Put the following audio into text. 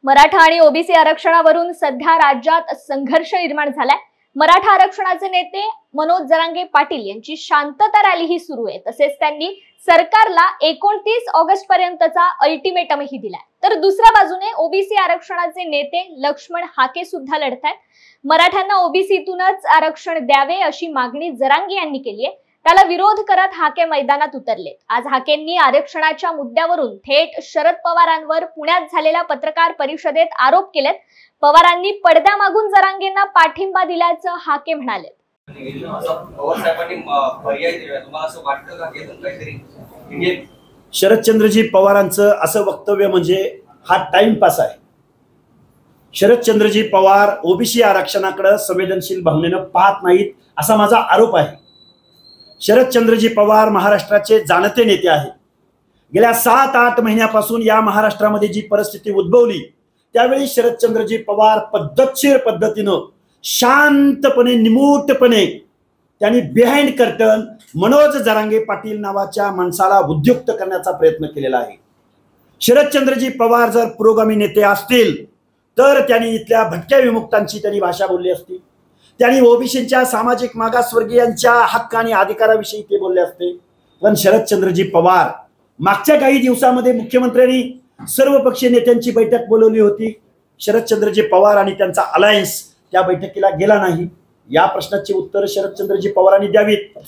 मराठा आणि ओबीसी आरक्षणावरून सध्या राज्यात संघर्ष निर्माण झालाय। मराठा आरक्षणाचे नेते मनोज जरांगे पाटील यांची शांतता रॅलीही सुरू आहे। तसेच त्यांनी सरकारला 29 ऑगस्ट पर्यंतचा अल्टिमेटमही दिलाय। तर दुसऱ्या बाजूने ओबीसी आरक्षणाचे नेते लक्ष्मण हाके सुद्धा लढतायत। मराठ्यांना ओबीसीतूनच आरक्षण द्यावे अशी मागणी जरांगे यांनी केली आहे। त्याला विरोध करत हाके मैदानात उतरले। आज हाकेंनी आरक्षणाच्या मुद्द्यावरून थेट शरद पवारांवर पुण्यात झालेल्या पत्रकार परिषदेत आरोप केलेत। पवारांनी पडद्यामागून जरांगेंना पाठिंबा दिल्याचं हाके म्हणाले। शरदचंद्रजी पवारांचं असं वक्तव्य म्हणजे हा टाइमपास आहे। शरदचंद्रजी पवार ओबीसी आरक्षणाकडे संवेदनशील भावनेने पाहत नाहीत असा माझा आरोप आहे। शरदचंद्रजी पवार महाराष्ट्राचे जाणते नेते आहेत। गेल्या 7-8 महिन्यापासून या महाराष्ट्रामध्ये जी परिस्थिती उद्भवली त्यावेळी शरदचंद्रजी पवार पद्धतशीर पद्धतीने शांतपणे निमूटपणे त्यांनी बिहाइंड कर्टन मनोज जरांगे पाटील नावाच्या माणसाला उद्युक्त करण्याचा प्रयत्न केलेला आहे। शरदचंद्रजी पवार जर पुरोगामी नेते असतील तर त्यांनी इथल्या भटक्या विमुक्तांची त्यांनी भाषा बोलली असती। त्यांनी ओबीसींच्या सामाजिक मागासवर्गीयांच्या हक्क आणि अधिकाराविषयी ते बोलले असते। पण शरदचंद्रजी पवार मागच्या काही दिवसामध्ये मुख्यमंत्र्यांनी सर्वपक्षीय नेत्यांची बैठक बोलवली होती। शरदचंद्रजी पवार आणि त्यांचा अलायन्स त्या बैठकीला गेला नाही। या प्रश्नाची उत्तर शरदचंद्रजी पवारांनी द्यावीत।